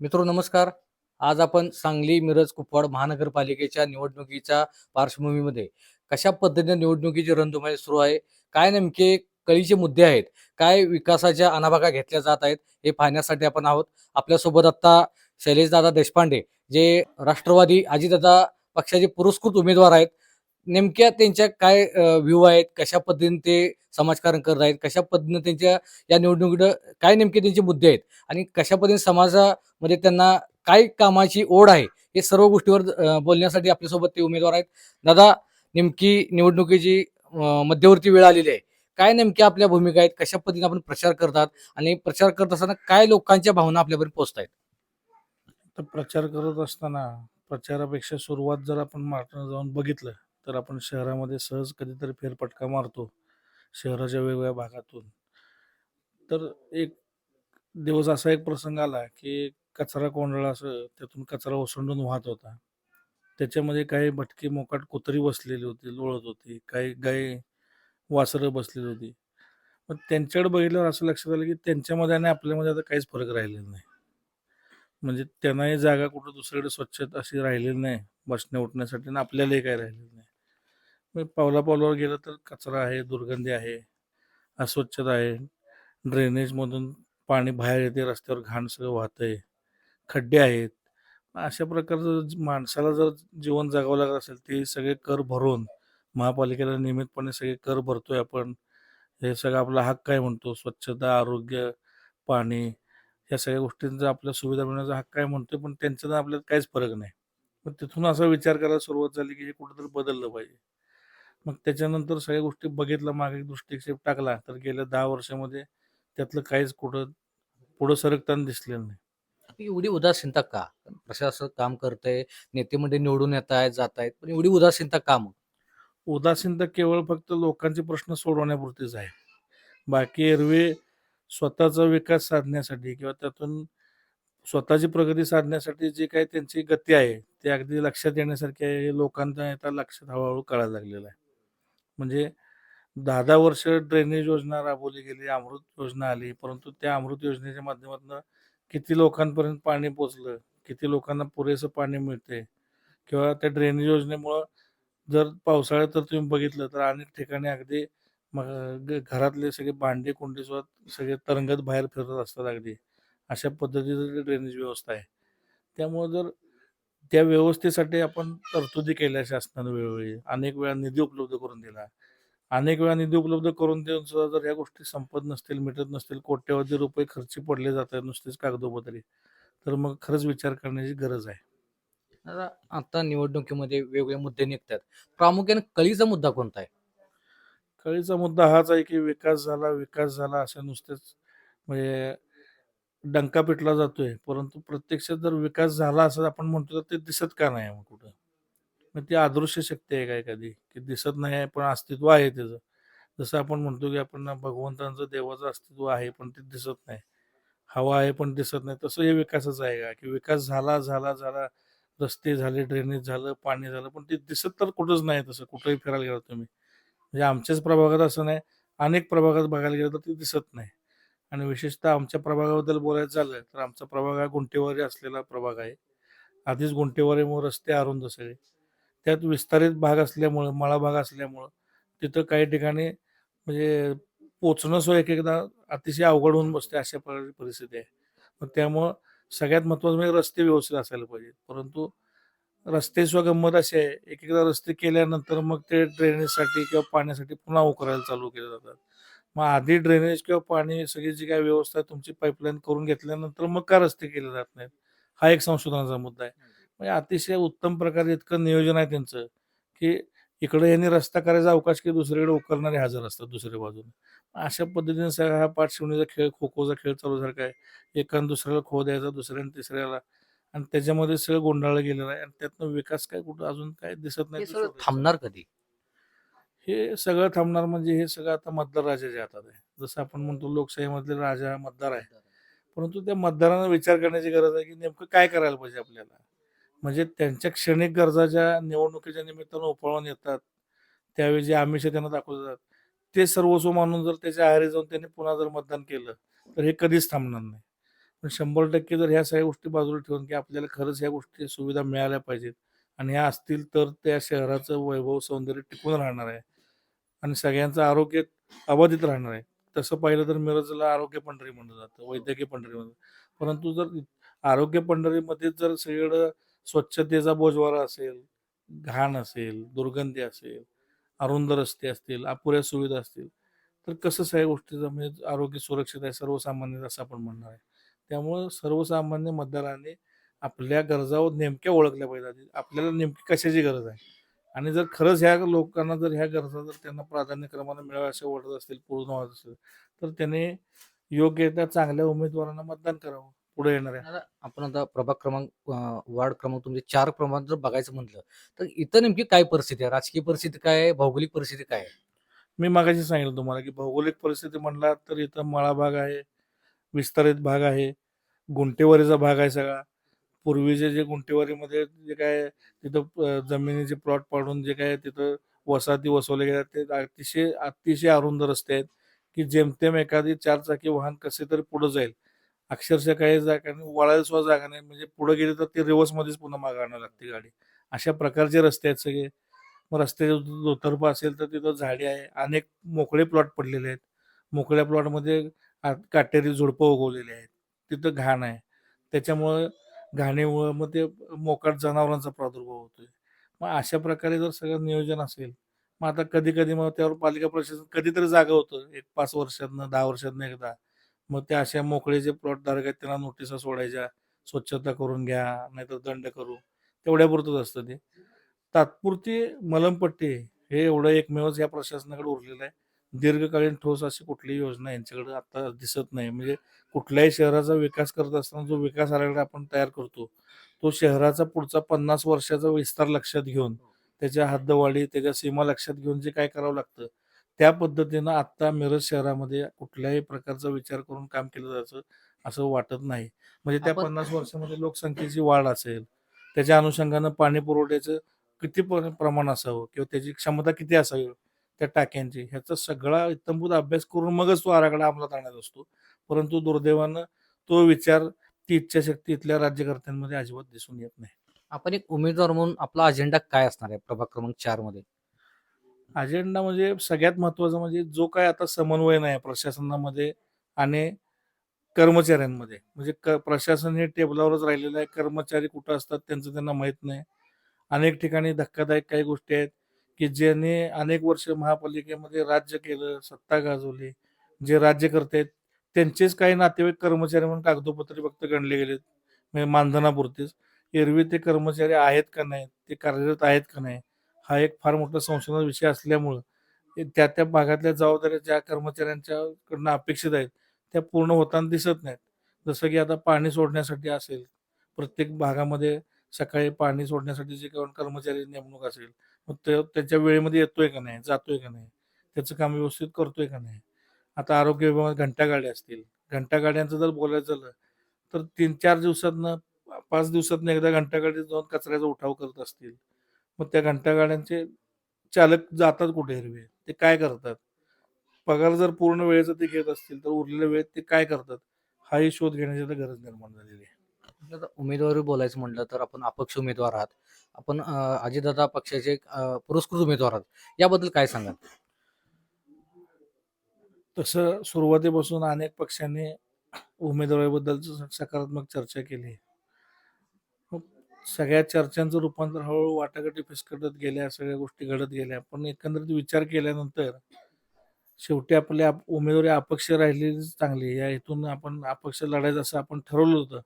मित्रो नमस्कार. आज आपण सांगली, मिरज, कुपवाड महानगरपालिकेच्या निवडणुकीच्या पार्श्वभूमीमध्ये कशा पद्धतीने निवडणुकीची रणधुमाळी सुरू आहे, काय नेमके कळीचे मुद्दे आहेत, काय विकासाच्या आणाभागा घेतल्या जात आहेत, हे पाहण्यासाठी आपण आहोत. आपल्यासोबत आता शैलेशदादा देशपांडे, जे राष्ट्रवादी अजितदादा पक्षाचे पुरस्कृत उमेदवार आहेत. नेमक्या त्यांच्या काय व्ह्यू आहेत, कशा पद्धतीने ते समाजकारण करत आहेत, कशा पद्धतीने त्यांच्या या निवडणुकीत काय नेमके त्यांचे मुद्दे आहेत आणि कशा पद्धतीने मध्ये त्यांना काय कामाची ओढ आहे, हे सर्व गोष्टीवर बोलण्यासाठी आपल्यासोबत ते उमेदवार आहेत. दादा, नेमकी निवडणुकीची मध्यवर्ती वेळ आलेली आहे. काय नेमक्या आपल्या भूमिका आहेत, कशा पद्धतीने आपण प्रचार करतात आणि प्रचार करत असताना काय लोकांच्या भावना आपल्यापर्यंत पोहोचतायत? तर प्रचार करत असताना प्रचारापेक्षा सुरुवात जर आपण मार्गावर जाऊन बघितलं, तर आपण शहरामध्ये सहज कधीतरी फेरफटका मारतो, शहराच्या वेगवेगळ्या भागातून. तर एक दिवस असा एक प्रसंग आला, की कचरा कोंडाळा असं त्यातून कचरा ओसंडून वाहत होता. त्याच्यामध्ये काही भटकी मोकाट कुत्री बसलेली होती, लोळत होती. काही गाई, वासरं बसलेली होती. मग त्यांच्याकडे बघितल्यावर असं लक्षात आलं, की त्यांच्यामध्ये आणि आपल्यामध्ये आता काहीच फरक राहिलेला नाही. म्हणजे त्यांनाही जागा कुठं दुसरीकडे स्वच्छ अशी राहिलेली नाही बसण्या उठण्यासाठी आणि आपल्यालाही काही राहिलेलं नाही. मग पावला-पावलावर गेलं तर कचरा आहे, दुर्गंधी आहे, अस्वच्छता आहे. ड्रेनेजमधून पाणी बाहेर येते, रस्त्यावर घाण सगळं वाहतंय, खड्डे आहेत. अशा प्रकारचं माणसाला जर जीवन जगावं लागत असेल, ते सगळे कर भरून महापालिकेला नियमितपणे सगळे कर भरतोय आपण. हे सगळं आपला हक्क आहे म्हणतो. स्वच्छता, आरोग्य, पाणी या सगळ्या गोष्टींचा आपल्या सुविधा मिळण्याचा हक्क आहे म्हणतोय, पण त्यांच्यात आपल्यात काहीच फरक नाही. मग तिथून असा विचार करायला सुरुवात झाली, की हे कुठेतरी बदललं पाहिजे. मग त्याच्यानंतर सगळ्या गोष्टी बघितल्या, मागे दृष्टिक्षेप टाकला, तर गेल्या 10 वर्षामध्ये त्यातलं काहीच कुठं पुढं सरकताना दिसलेलं नाही. एवढी उदासीनता का? प्रशासक काम करतंय, नेते मंडळी निवडून येत आहेत, जात आहेत, पण एवढी उदासीनता का मग? उदासीनता केवळ फक्त लोकांचे प्रश्न सोडवण्यापुरतीच आहे. बाकी एरवी स्वतःचा विकास साधण्यासाठी किंवा त्यातून स्वतःची प्रगती साधण्यासाठी जी काही त्यांची गती आहे, ती अगदी लक्षात येण्यासारखी आहे. हे लोकांच्या आता लक्षात हळू कळायला लागलेलं आहे. म्हणजे 10-10 वर्ष ड्रेनेज योजना राबवली गेली, अमृत योजना आली. परंतु त्या अमृत योजनेच्या माध्यमातून किती लोकांपर्यंत पाणी पोहोचलं, किती लोकांना पुरेसं पाणी मिळतंय किंवा त्या ड्रेनेज योजनेमुळं जर पावसाळ्यात तर तुम्ही बघितलं तर अनेक ठिकाणी अगदी मग घरातले सगळे भांडी-कुंडी सुद्धा सगळे तरंगत बाहेर फिरत असतात अगदी. अशा पद्धतीचं ड्रेनेज व्यवस्था आहे. त्यामुळं जर त्या व्यवस्थेसाठी आपण तरतुदी केल्या शासनानं वेळोवेळी, अनेक वेळा निधी उपलब्ध करून दिला. अनेक वेळा निधी उपलब्ध करून देऊन सुद्धा जर ह्या गोष्टी संपत नसतील, मिटत नसतील, कोट्यवधी रुपये खर्ची पडले जातात नुसतेच कागदोपत्री, तर मग खरंच विचार करण्याची गरज आहे. आता आता निवडणुकीमध्ये वेगवेगळे मुद्दे निघतात. प्रामुख्याने कळीचा मुद्दा कोणता आहे? कळीचा मुद्दा हाच आहे की विकास झाला असं नुसतेच म्हणजे डंका पिटला जातोय. परंतु प्रत्यक्षात जर विकास झाला असं आपण म्हणतो, तर ते दिसत का नाही मग कुठं? मग ती अदृश्य शक्ती आहे का एखादी, की दिसत नाही आहे, पण अस्तित्व आहे त्याचं. जसं आपण म्हणतो, की आपण भगवंताचं, देवाचं अस्तित्व आहे, पण ते दिसत नाही. हवा आहे, पण दिसत नाही. तसं हे विकासाचं आहे का? की विकास झाला, रस्ते झाले, ड्रेनेज झालं, पाणी झालं, पण ते दिसत तर कुठंच नाही तसं. कुठेही फिरायला गेलात तुम्ही. म्हणजे आमच्याच प्रभागात असं नाही, अनेक प्रभागात बघायला गेलं तर ते दिसत नाही. आणि विशेषतः आमच्या प्रभागाबद्दल बोलायचं झालं, तर आमचा प्रभाग हा गुंठेवारी असलेला प्रभाग आहे. आधीच गुंठेवारीमुळे रस्ते अरुंद सगळे. त्यात विस्तारित भाग असल्यामुळं, मळा भाग असल्यामुळं तिथं काही ठिकाणी म्हणजे पोहोचणं सुद्धा एक-एकदा अतिशय अवघड होऊन बसते, अशा प्रकारची परिस्थिती आहे. मग त्यामुळं सगळ्यात महत्त्वाचं म्हणजे रस्ते व्यवस्थित असायला पाहिजेत. परंतु रस्ते सुद्धा गंमत अशी आहे, एक-एकदा रस्ते केल्यानंतर मग ते ड्रेनेजसाठी किंवा पाण्यासाठी पुन्हा उकरायला चालू केले जातात. मग आधी ड्रेनेज किंवा पाणी सगळी जी काही व्यवस्था आहे तुमची पाईपलाईन करून घेतल्यानंतर मग का रस्ते केले जात नाहीत? हा एक संशोधनाचा मुद्दा आहे. म्हणजे अतिशय उत्तम प्रकारे इतकं नियोजन आहे त्यांचं, की इकडे यांनी रस्ता करायचा अवकाश, की दुसरीकडे उकरणारे हजर असतात दुसऱ्या बाजूने. अशा पद्धतीने सगळा हा पाठशिवणीचा खेळ, खो-खोचा खेळ चालू झाला आहे. एकानं दुसऱ्याला खो द्यायचा, दुसऱ्याने तिसऱ्याला आणि त्याच्यामध्ये सगळं गोंधळलं गेलेलं आहे आणि त्यातनं विकास काय कुठं अजून काय दिसत नाही हे तो सगळं शोधायचा चालू. थांबणार कधी? हे सगळं थांबणार म्हणजे हे सगळं आता मतदार राजाच्या हातात आहे. जसं आपण म्हणतो लोकशाहीमधले राजा हा मतदार आहे. परंतु त्या मतदारांना विचार करण्याची गरज आहे, की नेमकं काय करायला पाहिजे आपल्याला? म्हणजे त्यांच्या क्षणिक गरजा ज्या निवडणुकीच्या निमित्तानं उफाळून येतात, त्यावेळी जे आमिष त्यांना दाखवले जातात, ते सर्वस्व मानून जर त्याच्या आहारी जाऊन त्यांनी पुन्हा जर मतदान केलं, तर हे कधीच थांबणार नाही. पण 100% जर ह्या सगळ्या गोष्टी बाजूला ठेवून की आपल्याला खरंच ह्या गोष्टी सुविधा मिळाल्या पाहिजेत आणि ह्या असतील तर त्या शहराचं वैभव सौंदर्य टिकून राहणार आहे आणि सगळ्यांचं आरोग्य अबाधित राहणार आहे. तसं पाहिलं तर मिरजला आरोग्य पंढरी म्हणलं जातं, वैद्यकीय पंढरी म्हणलं जातं. परंतु जर आरोग्य पंढरीमध्येच जर सगळीकडं स्वच्छतेचा बोजवारा असेल, घाण असेल, दुर्गंधी असेल, अरुंद रस्ते असतील, अपुऱ्या सुविधा असतील, तर कसं सगळ्या गोष्टीचं म्हणजे आरोग्य सुरक्षित आहे सर्वसामान्य असं आपण म्हणणार आहे. त्यामुळं सर्वसामान्य मतदारांनी आपल्या गरजा नेमक्या ओळखल्या पाहिजेत आधी. आपल्याला नेमकी कशाची गरज आहे आणि जर खरंच ह्या लोकांना जर ह्या गरजा जर त्यांना प्राधान्यक्रमाने मिळाव्या असे वाटत असतील, पूर्ण व्हावं असेल, तर त्याने योग्य त्या चांगल्या उमेदवारांना मतदान करावं पुढे येणाऱ्या. आता आपण आता प्रभाग क्रमांक वार्ड क्रमांक तुमचे 4 प्रमाण जर बघायचं म्हटलं, तर इथं नेमकी काय परिस्थिती आहे? राजकीय परिस्थिती काय आहे? भौगोलिक परिस्थिती काय आहे? मी मगाशी सांगितलं तुम्हाला की भौगोलिक परिस्थिती म्हणला तर इथं मळा भाग आहे, विस्तारित भाग आहे, गुंटेवारीचा भाग आहे सगळा. पूर्वीचे जे गुंटेवारीमध्ये जे काय तिथं जमिनीचे प्लॉट पाडून जे काय तिथं वसाहती वसवल्या गेल्या ते अतिशय अतिशय अरुंद रस्ते आहेत की जेमतेम एखादी चारचाकी वाहन कसे तरी पुढे जाईल. अक्षरशः काही जागा नाही, वळायला सुद्धा जागा नाही. म्हणजे पुढे गेली तर ते रिव्हर्समध्येच पुन्हा मागे आणावी लागते गाडी. अशा प्रकारचे रस्ते आहेत सगळे. मग रस्त्याच्या दुतर्फा असेल तर तिथं झाडे आहे. अनेक मोकळे प्लॉट पडलेले आहेत. मोकळ्या प्लॉटमध्ये काटेरी झुडपं उगवलेली आहेत. तिथं घाण आहे. त्याच्यामुळं घाणीमुळं मग ते मोकाट जनावरांचा प्रादुर्भाव होतोय. मग अशा प्रकारे जर सगळं नियोजन असेल, मग आता कधी-कधी मग त्यावर पालिका प्रशासन कधीतरी जागा होतं. एक 5 वर्षातनं, 10 वर्षातनं एकदा. मग त्या अशा मोकळे जे प्लॉटधारक आहेत त्यांना नोटिसा सोडायच्या, स्वच्छता करून घ्या, नाहीतर दंड करू. तेवढ्यापुरतंच असतं ते. तात्पुरती मलमपट्टी हे एवढं एकमेवच या प्रशासनाकडे उरलेलं आहे. दीर्घकालीन ठोस अशी कुठलीही योजना यांच्याकडे आता दिसत नाही. म्हणजे कुठल्याही शहराचा विकास करत असताना जो विकास आराखडा आपण तयार करतो, तो शहराचा पुढचा 50 वर्षाचा विस्तार लक्षात घेऊन, त्याच्या हद्दवाढी, त्याच्या सीमा लक्षात घेऊन जे काय करावं लागतं, त्या पद्धतीनं आत्ता मिरज शहरामध्ये कुठल्याही प्रकारचा विचार करून काम केलं जायचं असं वाटत नाही. म्हणजे त्या आपण 50 वर्षामध्ये लोकसंख्येची वाढ असेल, त्याच्या अनुषंगानं पाणी पुरवठ्याचं किती प्रमाण असावं किंवा त्याची क्षमता किती असावी त्या टाक्यांची, ह्याचा सगळा इत्थंभूत अभ्यास करून मगच तो आराखडा अंमलात आणत असतो. परंतु दुर्दैवानं तो विचार, ती इच्छाशक्ती इथल्या राज्यकर्त्यांमध्ये अजिबात दिसून येत नाही. आपण एक उमेदवार म्हणून आपला अजेंडा काय असणार आहे प्रभाग क्रमांक 4 मध्ये? अजेंडा म्हणजे सगळ्यात महत्त्वाचा म्हणजे जो काय आता समन्वय नाही प्रशासनामध्ये आणि कर्मचाऱ्यांमध्ये. म्हणजे प्रशासन हे टेबलावरच राहिलेलं आहे. कर्मचारी कुठं असतात त्यांचं त्यांना माहीत नाही. अनेक ठिकाणी धक्कादायक काही गोष्टी आहेत, की ज्यांनी अनेक वर्ष महापालिकेमध्ये राज्य केलं, सत्ता गाजवली, जे राज्यकर्ते आहेत, त्यांचेच काही नातेवाईक कर्मचारी म्हणून कागदोपत्री फक्त गणले गेलेत. म्हणजे मानधनापुरतेच. एरवी ते कर्मचारी आहेत का नाहीत, ते कार्यरत आहेत का नाही, हा एक फार मोठा संशोधनाचा विषय असल्यामुळं त्या त्या भागातल्या जबाबदाऱ्या ज्या कर्मचाऱ्यांच्याकडनं अपेक्षित आहेत, त्या पूर्ण होताना दिसत नाहीत. जसं की आता पाणी सोडण्यासाठी असेल, प्रत्येक भागामध्ये सकाळी पाणी सोडण्यासाठी जे कोण कर्मचारी नेमणूक असेल, मग तो त्याच्या वेळेमध्ये येतोय का नाही, जातोय का नाही, त्याचं काम व्यवस्थित करतोय का नाही. आता आरोग्य विभागात घंटागाड्या असतील, घंटागाड्यांचं जर बोलायचं झालं तर 3-4 दिवसातनं, 5 दिवसातनं एकदा घंटागाडीत जाऊन कचऱ्याचा उठाव करत असतील. मग त्या घंटागाड्यांचे चालक जातात कुठे एरवी? ते काय करतात? पगार जर पूर्ण वेळेचा ते घेत असतील, तर उरलेल्या वेळेत ते काय करतात? हाही शोध घेण्याची आता गरज निर्माण झालेली आहे. आपलं जर उमेदवारी बोलायचं म्हटलं तर आपण अपक्ष उमेदवार आहात. आपण अजितदादा पक्षाचे एक पुरस्कृत उमेदवार आहात. याबद्दल काय सांगाल? तसं सुरुवातीपासून अनेक पक्षांनी उमेदवारीबद्दल सकारात्मक चर्चा केली. मग सगळ्या चर्चांचं रूपांतर हळूहळू वाटाघाटी फिसकटत गेल्या, सगळ्या गोष्टी घडत गेल्या. पण एकंदरीत विचार केल्यानंतर शेवटी आपल्या उमेदवारी अपक्ष राहिलेलीच चांगली. या हेतून आपण अपक्ष लढायचं असं आपण ठरवलं होतं.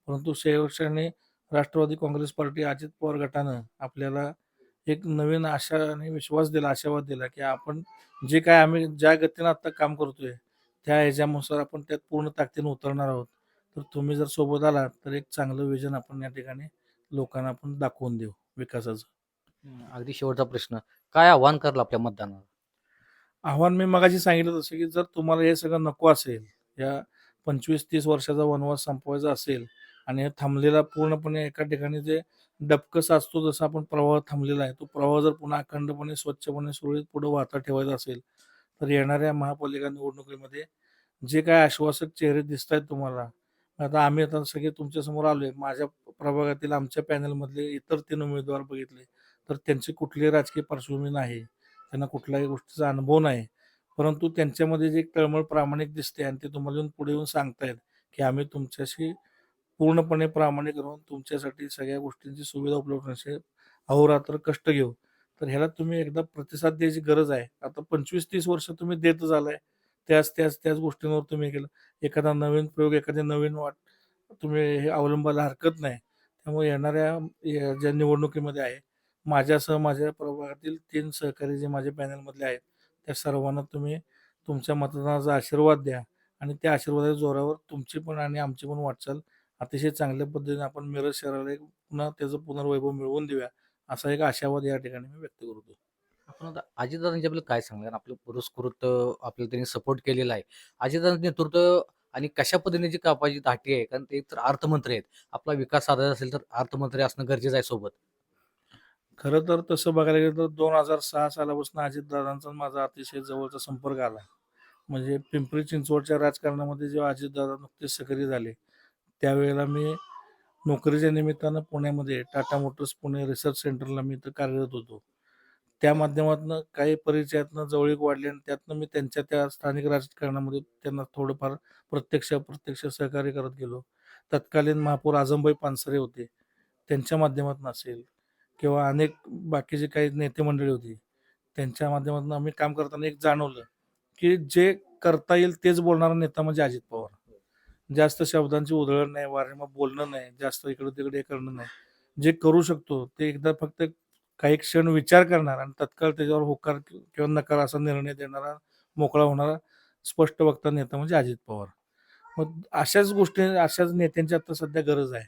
परंतु शेवटच्याने राष्ट्रवादी काँग्रेस पार्टी, अजित पवार गटानं आपल्याला एक नवीन आशा आणि विश्वास दिला, आशावाद दिला, की आपण जे काय आम्ही ज्या गतीनं आता काम करतोय, त्या ह्याच्यानुसार आपण त्यात पूर्ण ताकदीनं उतरणार आहोत. तर तुम्ही जर सोबत आलात, तर एक चांगलं विजन आपण या ठिकाणी लोकांना आपण दाखवून देऊ विकासाचं. अगदी शेवटचा प्रश्न. काय आव्हान कराल आपल्या मतदारांना? आव्हान मी मगाशी सांगितलं तसं, की जर तुम्हाला हे सगळं नको असेल, या 25-30 वर्षाचा वनवास संपवायचा असेल आणि हे थांबलेला पूर्णपणे एका ठिकाणी जे डबकं साचतो जसा आपण प्रवाह थांबलेला आहे, तो प्रवाह जर पुन्हा अखंडपणे, स्वच्छपणे, सुरळीत पुढे वाहता ठेवायचा असेल, तर येणाऱ्या महापालिका निवडणुकीमध्ये जे काही आश्वासक चेहरे दिसतायत तुम्हाला, आता सगळे तुमच्यासमोर आलोय. माझ्या प्रभागातील आमच्या पॅनलमधले इतर 3 उमेदवार बघितले, तर त्यांची कुठलीही राजकीय पार्श्वभूमी नाही. त्यांना कुठल्याही गोष्टीचा अनुभव नाही. परंतु त्यांच्यामध्ये जी एक तळमळ प्रामाणिक दिसते आणि ते तुम्हाला येऊन पुढे येऊन सांगतायत, की आम्ही तुमच्याशी पूर्णपणे प्रामाणिक राहून तुमच्यासाठी सगळ्या गोष्टींची सुविधा उपलब्ध करण्याचे अहोरात्र कष्ट घेऊ. तर ह्याला तुम्ही एकदा प्रतिसाद द्यायची गरज आहे. आता 25-30 वर्ष तुम्ही देतच आलाय. त्याच गोष्टींवर तुम्ही हे केलं. एखादा नवीन प्रयोग, एखादी नवीन वाट तुम्ही हे अवलंबायला हरकत नाही. त्यामुळे येणाऱ्या ज्या निवडणुकीमध्ये आहे, माझ्यासह माझ्या प्रभागातील 3 सहकारी जे माझ्या पॅनलमधले आहेत, त्या सर्वांना तुम्ही तुमच्या मतदानाचा आशीर्वाद द्या आणि त्या आशीर्वादाच्या जोरावर तुमची पण आणि आमची पण वाटचाल अतिशय चांगल्या पद्धतीने आपण मिरज शहराला एक पुन्हा त्याचं पुनर्वैभव मिळवून देऊया, असा एक आशावाद या ठिकाणी मी व्यक्त करतो. आपण आता अजितदादांच्याबद्दल काय सांगणार? आपलं पुरस्कृत आपल्याला त्यांनी सपोर्ट केलेला आहे. अजितदादांचं नेतृत्व आणि कशा पद्धतीने जी कापाची धाटी आहे, कारण ते तर अर्थमंत्री आहेत. आपला विकास साधायचा असेल तर अर्थमंत्री असणं गरजेचं आहे सोबत. खरं तर तसं बघायला गेलं तर 2006 सालापासून अजितदादांचा आणि माझा अतिशय जवळचा संपर्क आला. म्हणजे पिंपरी चिंचवडच्या राजकारणामध्ये जेव्हा अजितदादा नुकतेच सक्रिय झाले, त्यावेळेला मी नोकरीच्या निमित्तानं पुण्यामध्ये टाटा मोटर्स पुणे रिसर्च सेंटरला मी इथं कार्यरत होतो. त्या माध्यमातनं काही परिचयातनं जवळीक वाढली आणि त्यातनं मी त्यांच्या त्या स्थानिक राजकारणामध्ये त्यांना थोडंफार अप्रत्यक्ष सहकार्य करत गेलो. तत्कालीन महापौर आझमभाई पानसरे होते. त्यांच्या माध्यमातून असेल किंवा अनेक बाकीचे काही नेते मंडळी होती. त्यांच्या माध्यमातून आम्ही काम करताना एक जाणवलं, की जे करता येईल तेच बोलणारा नेता म्हणजे अजित पवार. जास्त शब्दांची उधळण नाही, वारेमाप बोलणं नाही, जास्त इकडं-तिकडे हे करणं नाही. जे करू शकतो ते एकदा फक्त काही क्षण विचार करणार आणि तत्काळ त्याच्यावर होकार किंवा नकार असा निर्णय देणारा, मोकळा होणारा स्पष्ट वक्ता नेता म्हणजे अजित पवार. मग अशाच नेत्यांची आता सध्या गरज आहे,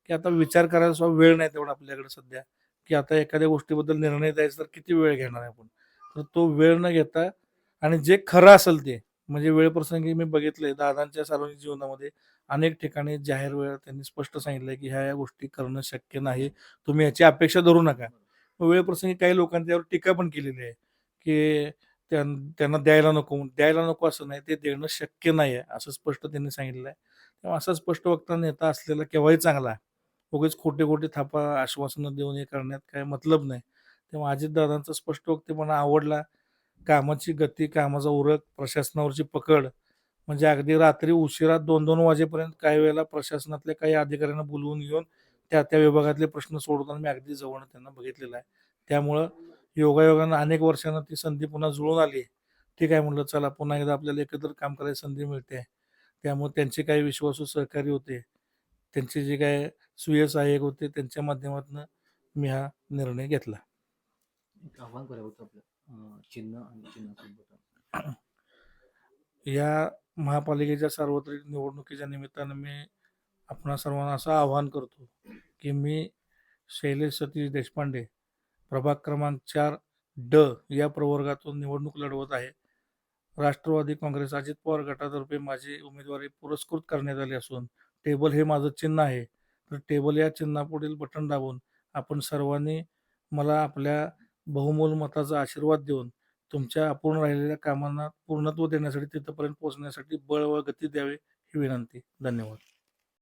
की आता विचार करायला सुद्धा वेळ नाही तेवढा आपल्याकडे सध्या, की आता एखाद्या गोष्टीबद्दल निर्णय द्यायचा तर किती वेळ घेणार आहे आपण. तर तो वेळ न घेता आणि जे खरं असेल ते म्हणजे वेळप्रसंगी मी बघितलंय दादांच्या सार्वजनिक जीवनामध्ये अनेक ठिकाणी जाहीर वेळा त्यांनी स्पष्ट सांगितलंय, की ह्या गोष्टी करणं शक्य नाही. तुम्ही याची अपेक्षा धरू नका. मग वेळप्रसंगी काही लोकांनी त्यावर टीका पण केलेली आहे, की त्यांना द्यायला नको असं नाही, ते देणं शक्य नाही आहे, असं स्पष्ट त्यांनी सांगितलेलं आहे. तेव्हा असा स्पष्ट वक्ता नेता असलेला केव्हाही चांगला. उगीच खोटे-खोटे थापा, आश्वासनं देऊन हे करण्यात काही मतलब नाही. तेव्हा अजितदादांचा स्पष्ट वक्तेपणा आवडला. कामाची गती, कामाचा उरक, प्रशासनावरची पकड म्हणजे अगदी रात्री उशिरा 2-2 वाजेपर्यंत काही वेळेला प्रशासनातल्या काही अधिकाऱ्यांना बोलवून घेऊन त्या विभागातले प्रश्न सोडवताना मी अगदी जवळनं त्यांना बघितलेलं आहे. त्यामुळं योगायोगानं अनेक वर्षांनं ती संधी पुन्हा जुळून आली. ठीक आहे म्हटलं चला पुन्हा एकदा आपल्याला एकत्र काम करायची संधी मिळते. त्यामुळे त्यांचे काही विश्वासू सहकारी होते. त्यांचे जे काही सुय सहाय्यक होते त्यांच्या माध्यमातून मी हा निर्णय घेतला. एक आव्हान करावं होतं आपलं चिन्ह आणि चिन्हासोबत. या महापालिकेच्या सार्वत्रिक निवडणुकीच्या निमित्तानं मी आपणा सर्वांना असं आवाहन करतो, की मी शैलेश सतीश देशपांडे, प्रभाग क्रमांक 4 ड या प्रवर्गातून निवडणूक लढवत आहे. राष्ट्रवादी काँग्रेस अजित पवार गटातर्फे माझी उमेदवारी पुरस्कृत करण्यात आली असून टेबल हे माझं चिन्ह आहे. तर टेबल या चिन्हापुढील बटन दाबून आपण सर्वांनी मला आपल्या बहुमोल मताचा आशीर्वाद देऊन तुमच्या अपूर्ण राहिलेल्या कामांना पूर्णत्व देण्यासाठी तिथपर्यंत पोहोचण्यासाठी बळ व गती द्यावी ही विनंती. धन्यवाद.